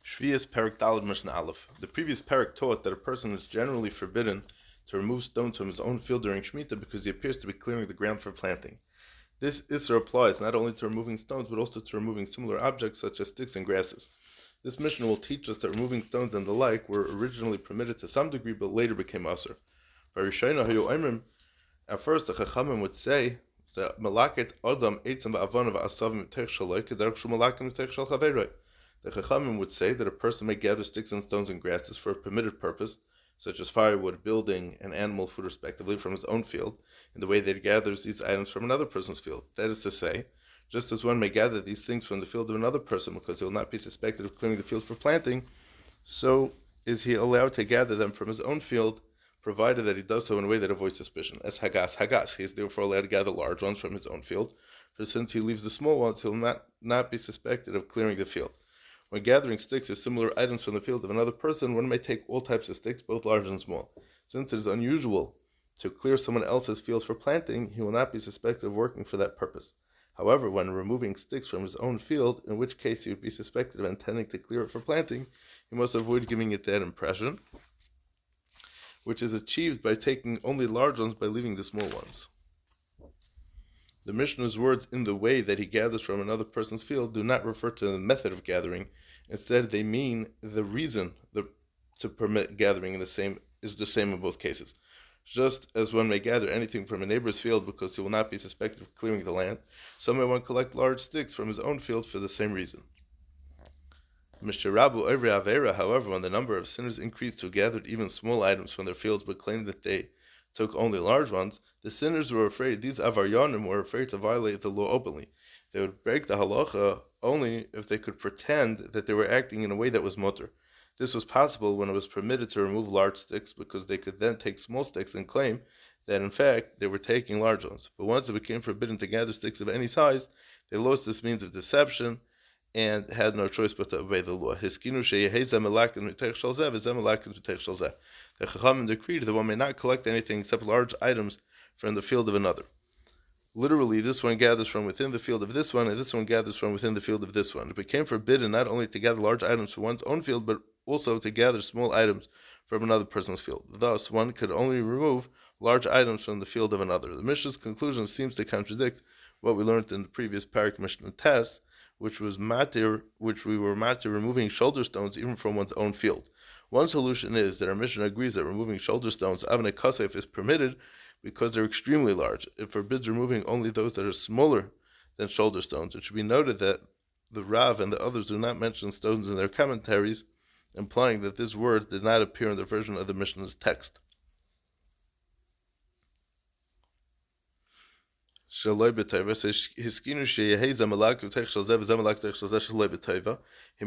Shvi'is Perek Daled Mishnah Aleph. The previous Perek taught that a person is generally forbidden to remove stones from his own field during Shemitah because he appears to be clearing the ground for planting. This Isser applies not only to removing stones but also to removing similar objects such as sticks and grasses. This Mishnah will teach us that removing stones and the like were originally permitted to some degree but later became Asr. At first the Chachamim would say that Malaket Adam Eitzim Ba'avon V'asav Mitech Shaloi K'derech Shu Malakim Mitech Shal Chaveroi. The Chachamim would say that a person may gather sticks and stones and grasses for a permitted purpose, such as firewood, building, and animal food respectively, from his own field, in the way that he gathers these items from another person's field. That is to say, just as one may gather these things from the field of another person because he will not be suspected of clearing the field for planting, so is he allowed to gather them from his own field, provided that he does so in a way that avoids suspicion. As Hagas, he is therefore allowed to gather large ones from his own field, for since he leaves the small ones, he will not be suspected of clearing the field. When gathering sticks or similar items from the field of another person, one may take all types of sticks, both large and small. Since it is unusual to clear someone else's field for planting, he will not be suspected of working for that purpose. However, when removing sticks from his own field, in which case he would be suspected of intending to clear it for planting, he must avoid giving it that impression, which is achieved by taking only large ones by leaving the small ones. The Mishnah's words, in the way that he gathers from another person's field, do not refer to the method of gathering. Instead, they mean the reason to permit gathering is the same in both cases. Just as one may gather anything from a neighbor's field because he will not be suspected of clearing the land, so may one collect large sticks from his own field for the same reason. Mishrabu every avera, however, when the number of sinners increased who gathered even small items from their fields but claimed that they took only large ones, the sinners were afraid, these avaryanim were afraid to violate the law openly. They would break the halacha only if they could pretend that they were acting in a way that was mutter. This was possible when it was permitted to remove large sticks because they could then take small sticks and claim that in fact they were taking large ones. But once it became forbidden to gather sticks of any size, they lost this means of deception and had no choice but to obey the law. The Chachamim decreed that one may not collect anything except large items from the field of another. Literally, this one gathers from within the field of this one, and this one gathers from within the field of this one. It became forbidden not only to gather large items from one's own field, but also to gather small items from another person's field. Thus, one could only remove large items from the field of another. The Mishnah's conclusion seems to contradict what we learned in the previous Parak Mishnah test, which we were matir removing shoulder stones even from one's own field. One solution is that our Mishnah agrees that removing shoulder stones, avnei kasef, is permitted because they're extremely large. It forbids removing only those that are smaller than shoulder stones. It should be noted that the Rav and the others do not mention stones in their commentaries, implying that this word did not appear in the version of the Mishnah's text. He may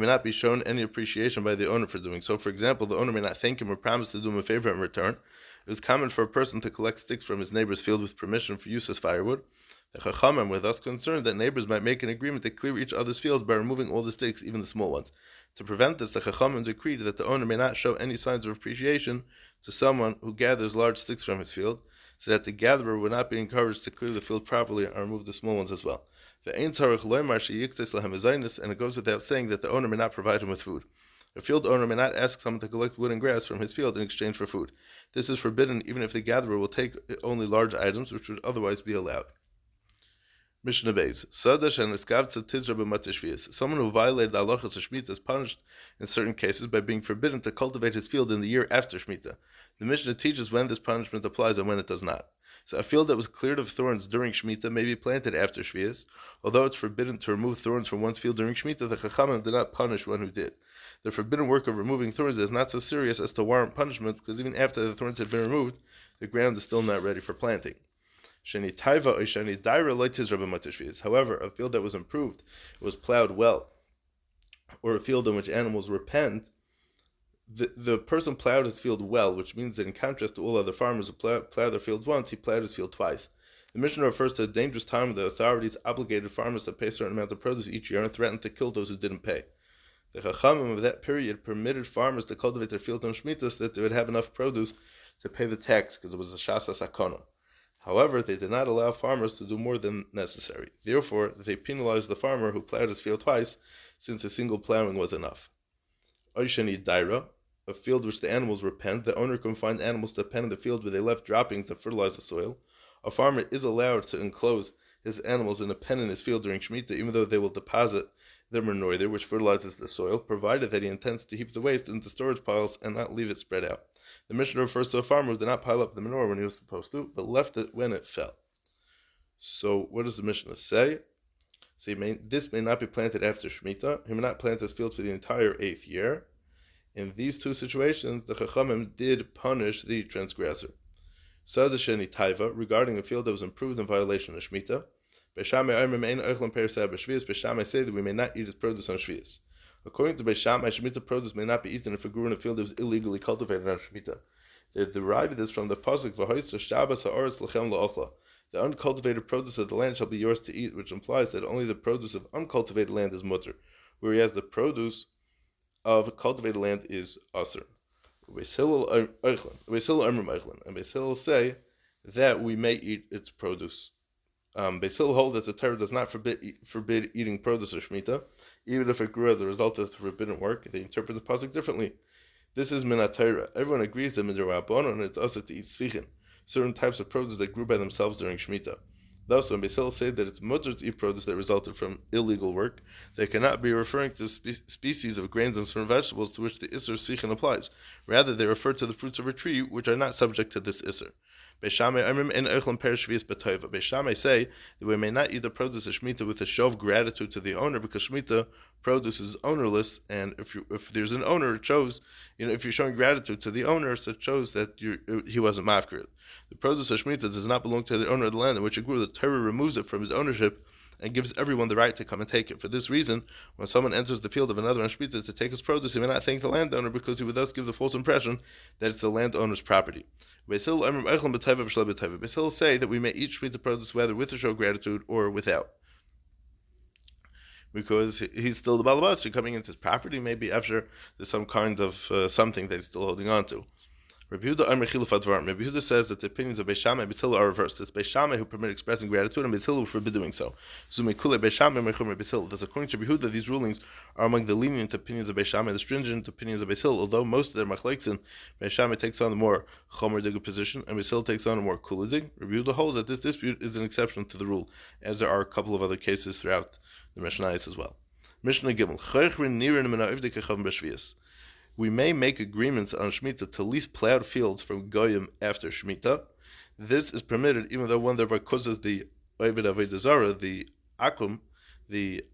not be shown any appreciation by the owner for doing so. For example, the owner may not thank him or promise to do him a favor in return. It is common for a person to collect sticks from his neighbor's field with permission for use as firewood. The Chachamim were thus concerned that neighbors might make an agreement to clear each other's fields by removing all the sticks, even the small ones. To prevent this, the Chachamim decreed that the owner may not show any signs of appreciation to someone who gathers large sticks from his field, so that the gatherer would not be encouraged to clear the field properly and remove the small ones as well. And it goes without saying that the owner may not provide him with food. A field owner may not ask someone to collect wood and grass from his field in exchange for food. This is forbidden even if the gatherer will take only large items, which would otherwise be allowed. Mishnah Beis. Someone who violated the halachas of Shemitah is punished in certain cases by being forbidden to cultivate his field in the year after Shemitah. The Mishnah teaches when this punishment applies and when it does not. So a field that was cleared of thorns during Shemitah may be planted after Shvi'is. Although it's forbidden to remove thorns from one's field during Shemitah, the Chachamim did not punish one who did. The forbidden work of removing thorns is not so serious as to warrant punishment, because even after the thorns had been removed, the ground is still not ready for planting. However, a field that was improved, it was plowed well, or a field in which animals were penned, the person plowed his field well, which means that in contrast to all other farmers who plow their fields once, he plowed his field twice. The Mishnah refers to a dangerous time when the authorities obligated farmers to pay a certain amount of produce each year and threatened to kill those who didn't pay. The Chachamim of that period permitted farmers to cultivate their fields on Shemitah so that they would have enough produce to pay the tax, because it was a shasa sakona. However, they did not allow farmers to do more than necessary. Therefore, they penalized the farmer who plowed his field twice, since a single plowing was enough. Oishani Daira, a field which the animals were penned. The owner can find animals to pen in the field where they left droppings that fertilize the soil. A farmer is allowed to enclose his animals in a pen in his field during Shemitah, even though they will deposit their manure there, which fertilizes the soil, provided that he intends to heap the waste into storage piles and not leave it spread out. The Mishnah refers to a farmer who did not pile up the manure when he was supposed to, but left it when it fell. So what does the Mishnah say? So this may not be planted after Shemitah. He may not plant his field for the entire 8th year. In these two situations, the Chachamim did punish the transgressor. Sadasheni Taiva, regarding a field that was improved in violation of Shemitah. Beishamai say that we may not eat its produce on Shvius. According to Beishamai, Shemitah produce may not be eaten if it grew in a field that was illegally cultivated on Shemitah. They derived this from the pasuk V'hoitz Shabbos ha'aretz lechem la'ochla. The uncultivated produce of the land shall be yours to eat, which implies that only the produce of uncultivated land is mutter, whereas the produce of cultivated land is asur. And Beis Hillel say that we may eat its produce. Beis Hillel hold that the Torah does not forbid eating produce of Shemitah, even if it grew as a result of the forbidden work. They interpret the pasuk differently. This is min Torah. Everyone agrees that midrabanan and it's also to eat tzvichin, certain types of produce that grew by themselves during Shemitah. Thus, when Beis Hillel say that it's mutter to eat produce that resulted from illegal work, they cannot be referring to species of grains and certain vegetables to which the Isser Tzvichin applies. Rather, they refer to the fruits of a tree which are not subject to this Isser. Beishamai say that we may not eat the produce of Shemitah with a show of gratitude to the owner, because Shemitah produce is ownerless, and if there's an owner, it shows, if you're showing gratitude to the owner, so it shows that he wasn't mafkir. The produce of Shemitah does not belong to the owner of the land in which it grew. The Torah removes it from his ownership and gives everyone the right to come and take it. For this reason, when someone enters the field of another on Shemitah to take his produce, he may not thank the landowner, because he would thus give the false impression that it's the landowner's property. Beis Hillel say that we may eat Shemitah produce whether with a show of gratitude or without, because he's still the balabas. Coming into his property, maybe after there's some kind of something that he's still holding on to. Rabbi Yehuda says that the opinions of Beis Shammai and Beis Hillel are reversed. It's Beis Shammai who permit expressing gratitude, and Beis Hillel who forbid doing so. Thus, according to Rabbi Yehuda, these rulings are among the lenient opinions of Beis Shammai and the stringent opinions of Beis Hillel, although most of their machleksin, Beis Shammai takes on the more chomer dig position, and Beis Hillel takes on a more kula dig. Rabbi Yehuda holds that this dispute is an exception to the rule, as there are a couple of other cases throughout the Mishnayos as well. Mishnah Gimel. We may make agreements on Shemitah to lease plowed fields from Goyim after Shemitah. This is permitted even though one thereby causes the Oived Avodah Zarah, the Akum, the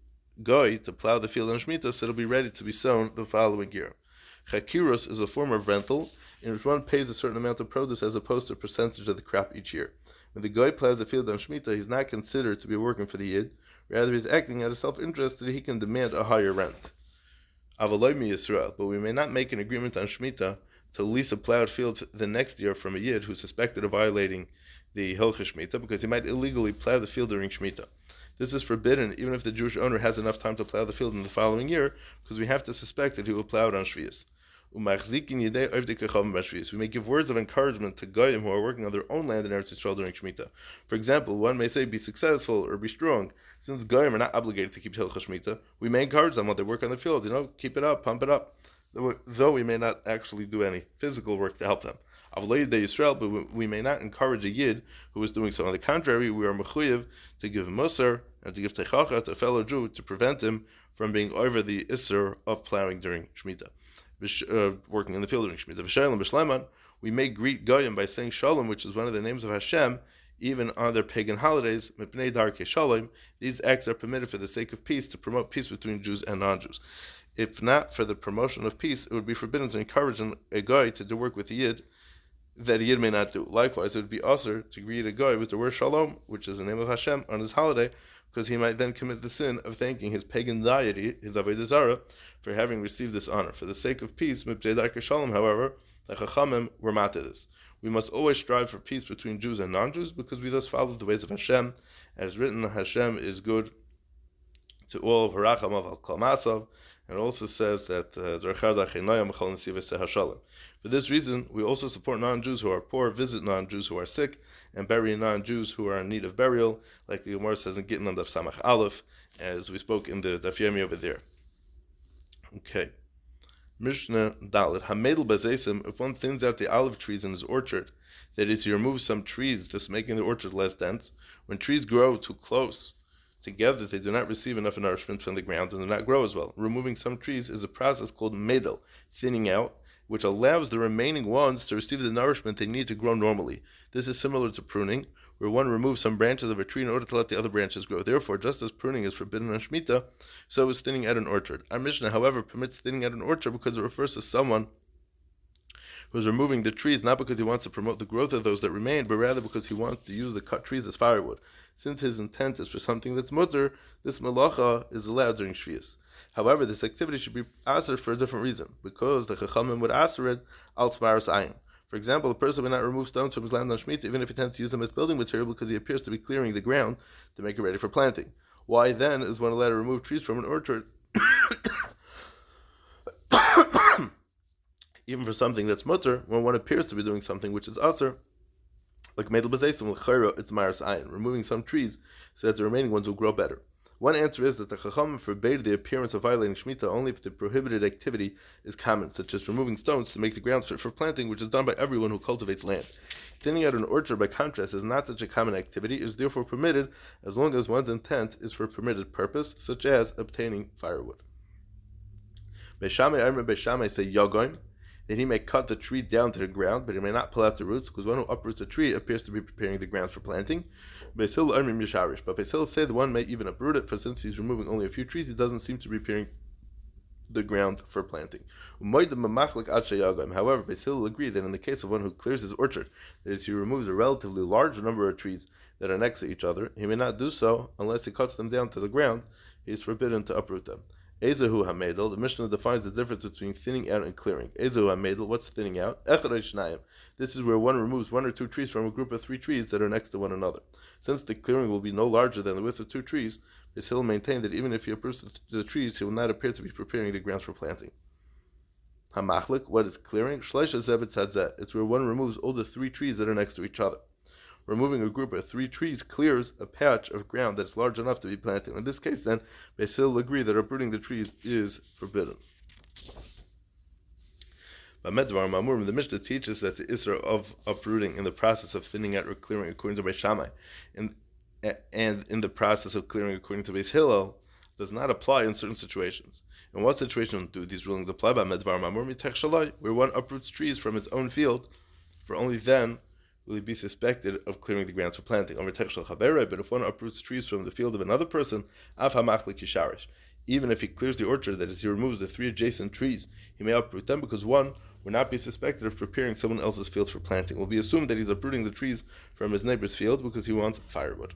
Goy, to plow the field on Shemitah so it'll be ready to be sown the following year. Chakiros is a form of rental in which one pays a certain amount of produce as opposed to a percentage of the crop each year. When the Goy plows the field on Shemitah, he's not considered to be working for the Yid, rather he's acting out of self-interest that he can demand a higher rent. Avaloimi Yisrael, but we may not make an agreement on Shemitah to lease a plowed field the next year from a Yid who's suspected of violating the Hilchah Shemitah, because he might illegally plow the field during Shemitah. This is forbidden even if the Jewish owner has enough time to plow the field in the following year, because we have to suspect that he will plow it on Shvius. We may give words of encouragement to Goyim who are working on their own land in Eretz Yisrael during Shemitah. For example, one may say, be successful or be strong. Since Goyim are not obligated to keep Hilchah Shemitah, we may encourage them while they work on the field, keep it up, pump it up, though we may not actually do any physical work to help them. But we may not encourage a Yid who is doing so. On the contrary, we are mechuyev to give musar and to give techacha to a fellow Jew to prevent him from being over the isser of plowing during Shemitah. Working in the field during Shemitah. We may greet Goyim by saying Shalom, which is one of the names of Hashem, even on their pagan holidays. These acts are permitted for the sake of peace, to promote peace between Jews and non-Jews. If not for the promotion of peace, it would be forbidden to encourage a Goy to do work with a Yid that a Yid may not do. Likewise, it would be also to greet a Goy with the word Shalom, which is the name of Hashem, on his holiday, because he might then commit the sin of thanking his pagan deity, his Avodah Zarah, for having received this honor. For the sake of peace, Shalom, however, the Chachamim were mad to this. We must always strive for peace between Jews and non-Jews, because we thus follow the ways of Hashem. As written, Hashem is good to all, and it also says that for this reason, we also support non-Jews who are poor, visit non-Jews who are sick, and bury non-Jews who are in need of burial, like the Gemara says in Gittin on Daf Samach Aleph, as we spoke in the Daf Yomi over there. Okay. Mishnah Dalit. Hamedel Bazesim, if one thins out the olive trees in his orchard, that is, he removes some trees, thus making the orchard less dense. When trees grow too close together, they do not receive enough nourishment from the ground and do not grow as well. Removing some trees is a process called medel, thinning out, which allows the remaining ones to receive the nourishment they need to grow normally. This is similar to pruning, where one removes some branches of a tree in order to let the other branches grow. Therefore, just as pruning is forbidden on Shemitah, so is thinning out an orchard. Our Mishnah, however, permits thinning out an orchard because it refers to someone who is removing the trees not because he wants to promote the growth of those that remain, but rather because he wants to use the cut trees as firewood. Since his intent is for something that's mutter, this malacha is allowed during Shvius. However, this activity should be aser for a different reason, because the Chachamim would aser it al tzmaras ayin. For example, a person would not remove stones from his land on Shemitah even if he intends to use them as building material because he appears to be clearing the ground to make it ready for planting. Why then is one allowed to remove trees from an orchard even for something that's mutter when one appears to be doing something which is aser, like medel b'zeisim l'chayra, it's maras ayin, removing some trees so that the remaining ones will grow better. One answer is that the Chachamim forbade the appearance of violating Shemitah only if the prohibited activity is common, such as removing stones to make the ground fit for planting, which is done by everyone who cultivates land. Thinning out an orchard, by contrast, is not such a common activity, it is therefore permitted as long as one's intent is for a permitted purpose, such as obtaining firewood. Beishamai say Yagoim, that he may cut the tree down to the ground, but he may not pull out the roots, because one who uproots a tree appears to be preparing the ground for planting. But Beis Hillel say the one may even uproot it, for since he's removing only a few trees, he doesn't seem to be preparing the ground for planting. However, Beis Hillel agree that in the case of one who clears his orchard, that is, he removes a relatively large number of trees that are next to each other, he may not do so unless he cuts them down to the ground. He is forbidden to uproot them. Ezehu hamedel, the Mishnah defines the difference between thinning out and clearing. Ezehu hamedel, what's thinning out? Echad shnayim. This is where one removes one or two trees from a group of 3 trees that are next to one another. Since the clearing will be no larger than the width of 2 trees, Beis Hillel maintained that even if he uproots the trees, he will not appear to be preparing the grounds for planting. Hamachlik, what is clearing? Shleisha zebet tzadzeh. It's where one removes all the 3 trees that are next to each other. Removing a group of 3 trees clears a patch of ground that is large enough to be planted. In this case, then, Beis Hillel agree that uprooting the trees is forbidden. The Mishnah teaches that the Isra of uprooting in the process of thinning out or clearing according to Beis Shammai, and in the process of clearing according to Beis Hillel, does not apply in certain situations. In what situation do these rulings apply? Where one uproots trees from his own field, for only then will he be suspected of clearing the grounds for planting. But if one uproots trees from the field of another person, even if he clears the orchard, that is, he removes the 3 adjacent trees, he may uproot them because one would not be suspected of preparing someone else's fields for planting. It will be assumed that he's uprooting the trees from his neighbor's field because he wants firewood.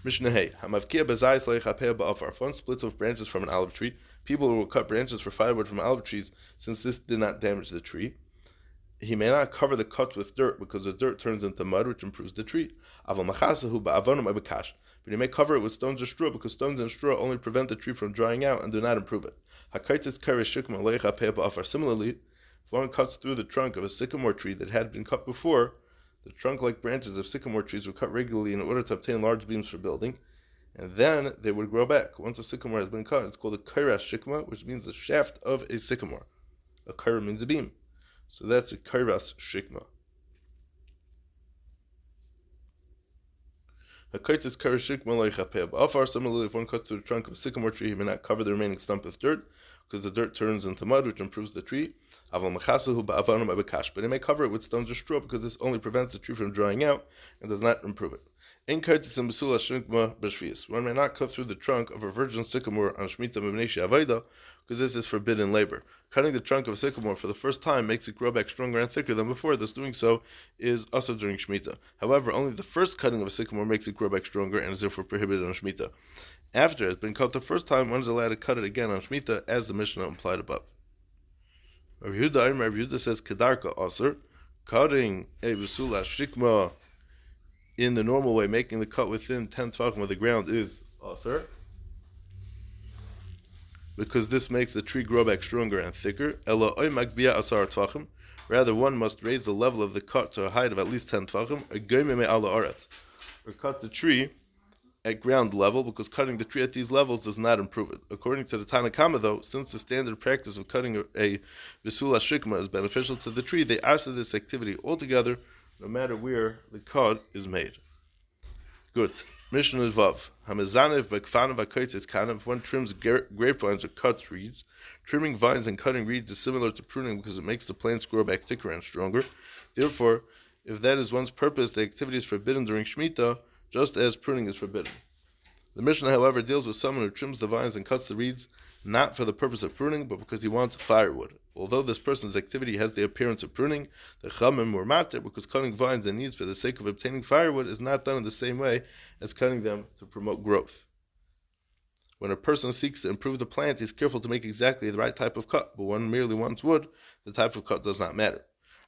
Mishnah Hey, if one splits off branches from an olive tree, people will cut branches for firewood from olive trees, since this did not damage the tree. He may not cover the cuts with dirt because the dirt turns into mud, which improves the tree. But he may cover it with stones or straw because stones and straw only prevent the tree from drying out and do not improve it. Similarly, if one cuts through the trunk of a sycamore tree that had been cut before, the trunk-like branches of sycamore trees were cut regularly in order to obtain large beams for building, and then they would grow back. Once a sycamore has been cut, it's called a kairas shikma, which means the shaft of a sycamore. A kaira means a beam. So that's a kairas shikma. Similarly, if one cuts through the trunk of a sycamore tree, he may not cover the remaining stump with dirt, because the dirt turns into mud, which improves the tree. But he may cover it with stones or straw, because this only prevents the tree from drying out and does not improve it. One may not cut through the trunk of a virgin sycamore on Shemitah Mibnei Avodah, because this is forbidden labor. Cutting the trunk of a sycamore for the first time makes it grow back stronger and thicker than before, thus doing so is also during Shemitah. However, only the first cutting of a sycamore makes it grow back stronger and is therefore prohibited on Shemitah. After it has been cut the first time, one is allowed to cut it again on Shemitah, as the Mishnah implied above. Rabbi Yehuda says, Kedarka Aser, cutting a Vesula Shikma in the normal way, making the cut within 10 tefachim of the ground is Aser, because this makes the tree grow back stronger and thicker. Rather, one must raise the level of the cut to a height of at least 10 tefachim, or cut the tree at ground level, because cutting the tree at these levels does not improve it. According to the Tanna Kama, though, since the standard practice of cutting a Visula Shikma is beneficial to the tree, they answer this activity altogether, no matter where the cut is made. Good. Mishnah Vav. Hamazanev Bekfanav Akaitis Kanav. If one trims grapevines or cuts reeds, trimming vines and cutting reeds is similar to pruning because it makes the plants grow back thicker and stronger. Therefore, if that is one's purpose, the activity is forbidden during Shemitah, just as pruning is forbidden. The Mishnah, however, deals with someone who trims the vines and cuts the reeds, not for the purpose of pruning, but because he wants firewood. Although this person's activity has the appearance of pruning, the chamim were matter, because cutting vines and needs for the sake of obtaining firewood is not done in the same way as cutting them to promote growth. When a person seeks to improve the plant, he is careful to make exactly the right type of cut, but when merely wants wood, the type of cut does not matter.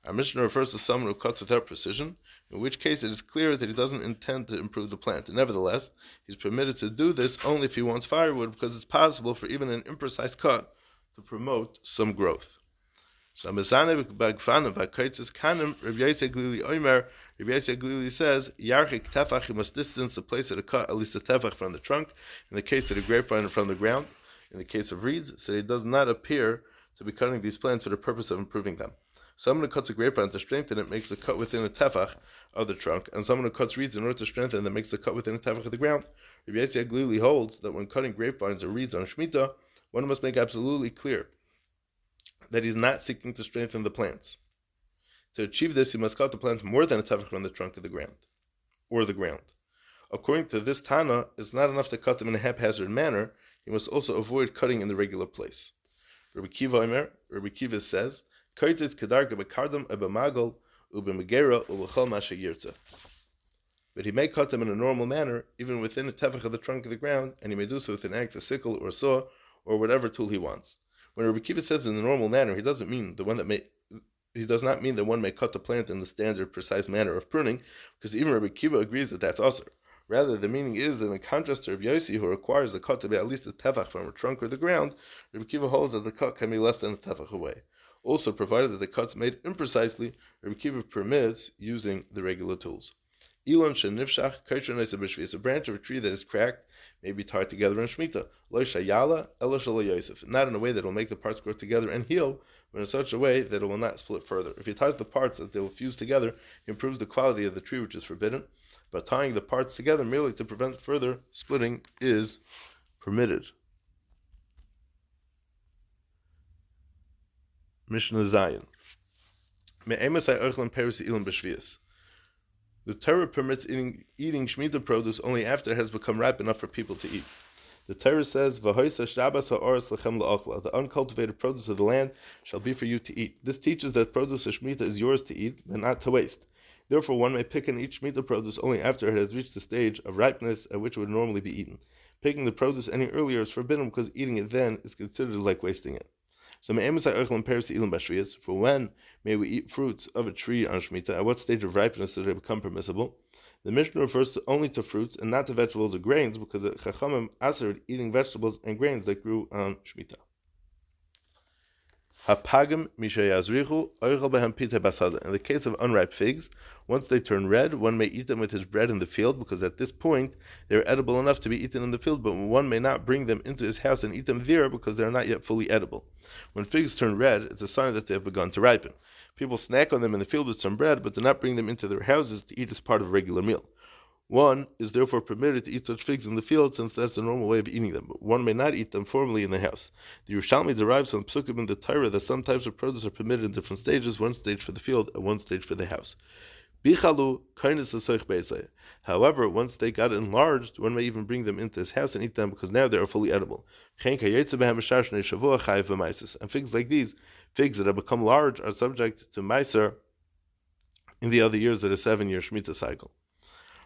Our Mishnah refers to someone who cuts without precision, in which case it is clear that he doesn't intend to improve the plant. And nevertheless, he's permitted to do this only if he wants firewood, because it's possible for even an imprecise cut to promote some growth. So Rabbi Yosef Glili says, Yarchik tefach, he must distance the place of the cut at least a tefach from the trunk, in the case of the grapevine from the ground, in the case of reeds, so he does not appear to be cutting these plants for the purpose of improving them. Someone who cuts a grapevine to strengthen it makes the cut within a tefach of the trunk, and someone who cuts reeds in order to strengthen it makes the cut within a tefach of the ground. Rabbi Yosef Glili holds that when cutting grapevines or reeds on Shemitah, one must make absolutely clear that he's not seeking to strengthen the plants. To achieve this, he must cut the plants more than a tefach from the trunk of the ground, or the ground. According to this Tana, it's not enough to cut them in a haphazard manner, he must also avoid cutting in the regular place. Rabbi Kiva says, but he may cut them in a normal manner, even within a tefach of the trunk of the ground, and he may do so with an axe, a sickle, or a saw, or whatever tool he wants. When Rabbi Kiva says in the normal manner, he does not mean that one may cut the plant in the standard, precise manner of pruning, because even Rabbi Kiva agrees that that's also. Rather, the meaning is that in contrast to Rabbi Yossi, who requires the cut to be at least a tefach from a trunk or the ground, Rabbi Kiva holds that the cut can be less than a tefach away. Also, provided that the cut's made imprecisely, Rabbi Kiva permits using the regular tools. Elon shenifshach kaitron b'shvius, a branch of a tree that is cracked may be tied together in Shemitah. Lo shayala elo shelo Yosef, not in a way that will make the parts grow together and heal, but in such a way that it will not split further. If he ties the parts that they will fuse together, he improves the quality of the tree, which is forbidden. But tying the parts together merely to prevent further splitting is permitted. Mishnah Zayin. The Torah permits eating Shemitah produce only after it has become ripe enough for people to eat. The Torah says, the uncultivated produce of the land shall be for you to eat. This teaches that produce of Shemitah is yours to eat, but not to waste. Therefore, one may pick and eat Shemitah produce only after it has reached the stage of ripeness at which it would normally be eaten. Picking the produce any earlier is forbidden because eating it then is considered like wasting it. So, for when may we eat fruits of a tree on Shemitah? At what stage of ripeness do they become permissible? The Mishnah refers only to fruits and not to vegetables or grains, because the Chachamim asered eating vegetables and grains that grew on Shemitah. In the case of unripe figs, once they turn red, one may eat them with his bread in the field, because at this point they are edible enough to be eaten in the field, but one may not bring them into his house and eat them there, because they are not yet fully edible. When figs turn red, it's a sign that they have begun to ripen. People snack on them in the field with some bread, but do not bring them into their houses to eat as part of a regular meal. One is therefore permitted to eat such figs in the field, since that's the normal way of eating them, but one may not eat them formally in the house. The Yerushalmi derives from Psukim in the Torah that some types of produce are permitted in different stages, one stage for the field and one stage for the house. However, once they got enlarged, one may even bring them into his house and eat them, because now they are fully edible. And figs like these, figs that have become large, are subject to Meiser in the other years of the 7-year Shemitah cycle.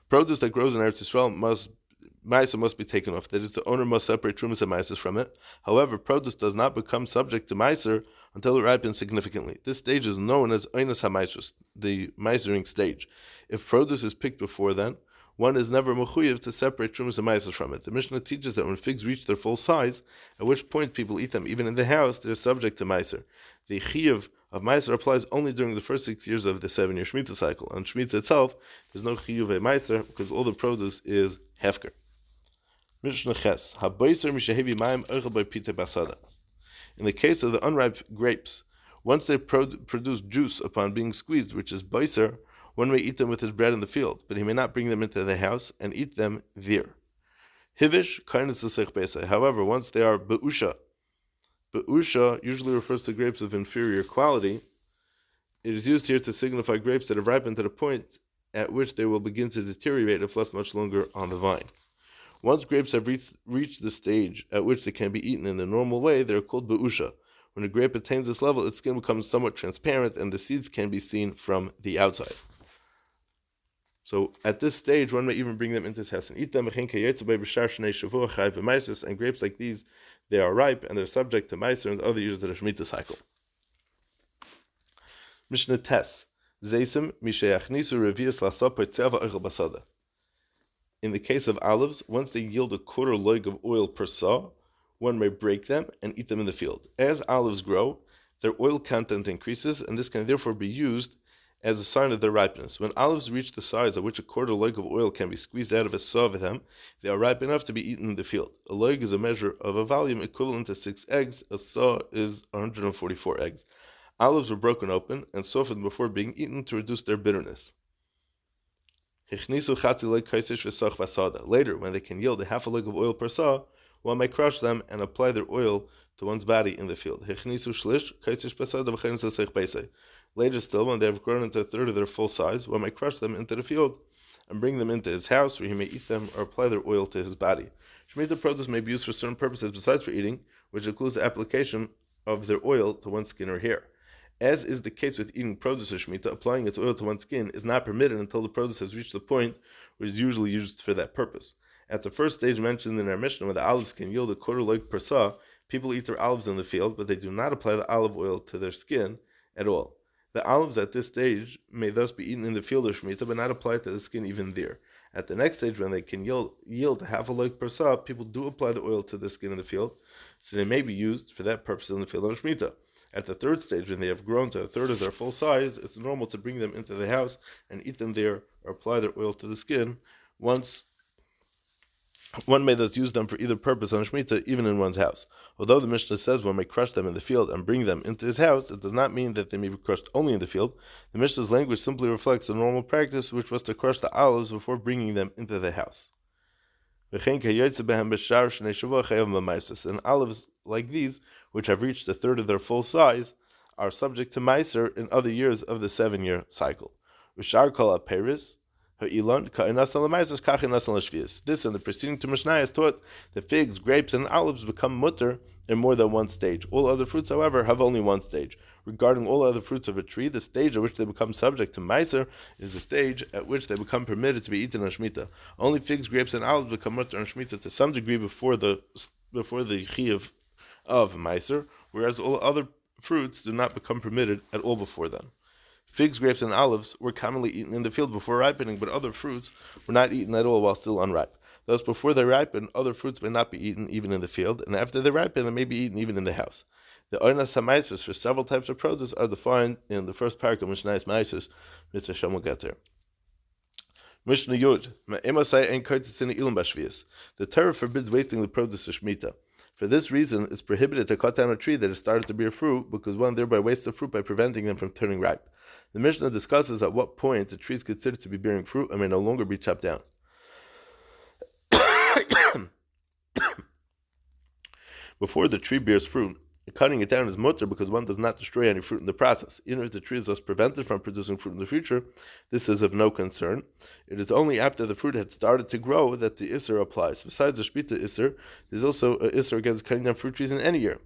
Produce that grows in Eretz Yisrael must be taken off. That is, the owner must separate Trumas and Meiser from it. However, produce does not become subject to Meiser until it ripens significantly. This stage is known as Einas HaMeiser, the Meisering stage. If produce is picked before then, one is never mechuyev to separate Trumas and Meiser from it. The Mishnah teaches that when figs reach their full size, at which point people eat them even in the house, they are subject to Meiser. The chiyuv of Meiser applies only during the first 6 years of the 7-year Shemitah cycle. On Shemitah itself, there's no chiyuv Meiser, because all the produce is hefker. Mishnah Ches. Haboiser mishehevi mayim oichel by pita basada. In the case of the unripe grapes, once they produce juice upon being squeezed, which is boiser, one may eat them with his bread in the field, but he may not bring them into the house and eat them there. Hivish kindness l'sech beisai. However, once they are be'usha usually refers to grapes of inferior quality. It is used here to signify grapes that have ripened to the point at which they will begin to deteriorate if left much longer on the vine. Once grapes have reached the stage at which they can be eaten in the normal way, they are called be'usha. When a grape attains this level, its skin becomes somewhat transparent and the seeds can be seen from the outside. So at this stage, one may even bring them into his house and eat them. And grapes like these, they are ripe and they're subject to meiser and other uses of the Shemitah cycle. Mishnah Tes. In the case of olives, once they yield a quarter log of oil per saw, one may break them and eat them in the field. As olives grow, their oil content increases, and this can therefore be used as a sign of their ripeness. When olives reach the size at which a quarter log of oil can be squeezed out of a saw of them, they are ripe enough to be eaten in the field. A log is a measure of a volume equivalent to 6 eggs. A saw is 144 eggs. Olives were broken open and softened before being eaten to reduce their bitterness. Later, when they can yield a half a log of oil per saw, one may crush them and apply their oil to one's body in the field. Later still, when they have grown into a third of their full size, one may crush them into the field and bring them into his house, where he may eat them or apply their oil to his body. Shemitah produce may be used for certain purposes besides for eating, which includes the application of their oil to one's skin or hair. As is the case with eating produce of Shemitah, applying its oil to one's skin is not permitted until the produce has reached the point where it is usually used for that purpose. At the first stage mentioned in our Mishnah, when the olives can yield a quarter log per saw, people eat their olives in the field, but they do not apply the olive oil to their skin at all. The olives at this stage may thus be eaten in the field of Shemitah, but not applied to the skin even there. At the next stage, when they can yield half a log per saw, people do apply the oil to the skin in the field, so they may be used for that purpose in the field of Shemitah. At the third stage, when they have grown to a third of their full size, it's normal to bring them into the house and eat them there or apply their oil to the skin. Once one may thus use them for either purpose on Shemitah, even in one's house. Although the Mishnah says one may crush them in the field and bring them into his house, it does not mean that they may be crushed only in the field. The Mishnah's language simply reflects the normal practice, which was to crush the olives before bringing them into the house. And olives like these, which have reached a third of their full size, are subject to meiser in other years of the 7-year cycle. This and the preceding two Mishnayos taught that figs, grapes, and olives become mutter in more than one stage. All other fruits, however, have only one stage. Regarding all other fruits of a tree, the stage at which they become subject to meiser is the stage at which they become permitted to be eaten on Shemitah. Only figs, grapes, and olives become mutter on Shemitah to some degree before the chiyuv of meiser, whereas all other fruits do not become permitted at all before then. Figs, grapes, and olives were commonly eaten in the field before ripening, but other fruits were not eaten at all while still unripe. Thus, before they ripen, other fruits may not be eaten even in the field, and after they ripen, they may be eaten even in the house. The oinas ha'maisos for several types of produce are defined in the first parak of Mishnayos Maisos. Mr. Shem will get there. Mishnah Yud. The Torah forbids wasting the produce of Shemitah. For this reason, it's prohibited to cut down a tree that has started to bear fruit, because one thereby wastes the fruit by preventing them from turning ripe. The Mishnah discusses at what point a tree is considered to be bearing fruit and may no longer be chopped down. Before the tree bears fruit, cutting it down is mutter because one does not destroy any fruit in the process. Even if the tree is thus prevented from producing fruit in the future, this is of no concern. It is only after the fruit had started to grow that the Isser applies. Besides the Shmita Isser, there's also an Isser against cutting down fruit trees in any year.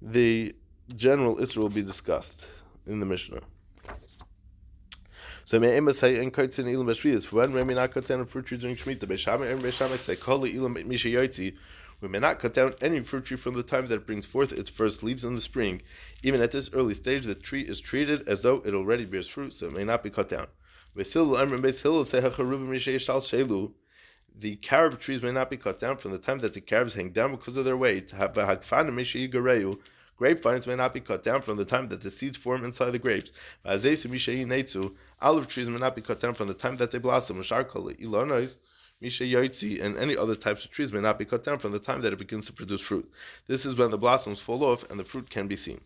The general Isser will be discussed in the Mishnah. So may Emma say in Kaitzin Ilam Bashrias, for when we may not cut down a fruit tree during Shemitah, Beishama say Koli Ilam Mishayoitzi, we may not cut down any fruit tree from the time that it brings forth its first leaves in the spring. Even at this early stage, the tree is treated as though it already bears fruit, so it may not be cut down. The carob trees may not be cut down from the time that the carobs hang down because of their weight. Grapevines may not be cut down from the time that the seeds form inside the grapes. Olive trees may not be cut down from the time that they blossom. Misha Yaitzi, and any other types of trees may not be cut down from the time that it begins to produce fruit. This is when the blossoms fall off and the fruit can be seen.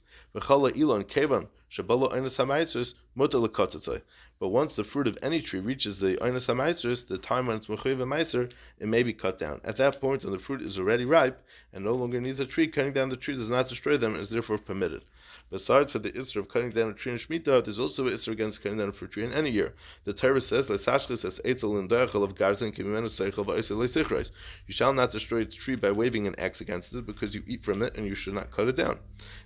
But once the fruit of any tree reaches the Einas HaMaisers, the time when it's Mechuyev Meiser, it may be cut down. At that point, when the fruit is already ripe and no longer needs a tree, cutting down the tree does not destroy them and is therefore permitted. Besides for the Isser of cutting down a tree in Shemitah, there's also an Isser against cutting down a fruit tree in any year. The Torah says, you shall not destroy its tree by waving an axe against it, because you eat from it, and you should not cut it down.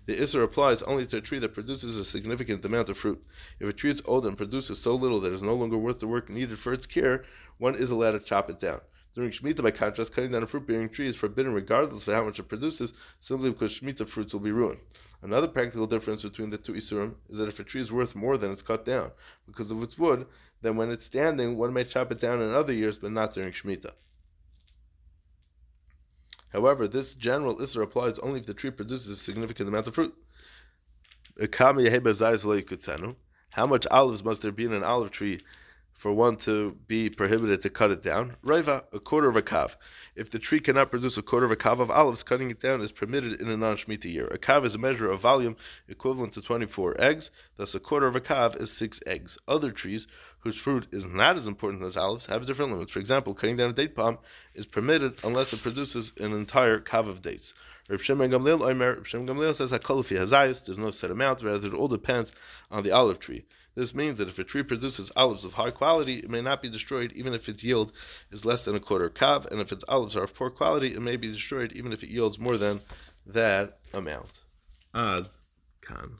The Isser applies only to a tree that produces a significant amount of fruit. If a tree is old and produces so little that it is no longer worth the work needed for its care, one is allowed to chop it down. During Shemitah, by contrast, cutting down a fruit-bearing tree is forbidden regardless of how much it produces, simply because Shemitah fruits will be ruined. Another practical difference between the two Isurim is that if a tree is worth more than it's cut down because of its wood, then when it's standing, one may chop it down in other years, but not during Shemitah. However, this general Isur applies only if the tree produces a significant amount of fruit. How much olives must there be in an olive tree for one to be prohibited to cut it down? Raiva, a quarter of a kav. If the tree cannot produce a quarter of a kav of olives, cutting it down is permitted in a non-Shemitah year. A kav is a measure of volume equivalent to 24 eggs, thus a quarter of a kav is 6 eggs. Other trees, whose fruit is not as important as olives, have different limits. For example, cutting down a date palm is permitted unless it produces an entire kav of dates. Reb Shimon Gamliel says hakol lefi hazayis, there's no set amount, rather it all depends on the olive tree. This means that if a tree produces olives of high quality, it may not be destroyed even if its yield is less than a quarter kav, and if its olives are of poor quality, it may be destroyed even if it yields more than that amount. Ad kan.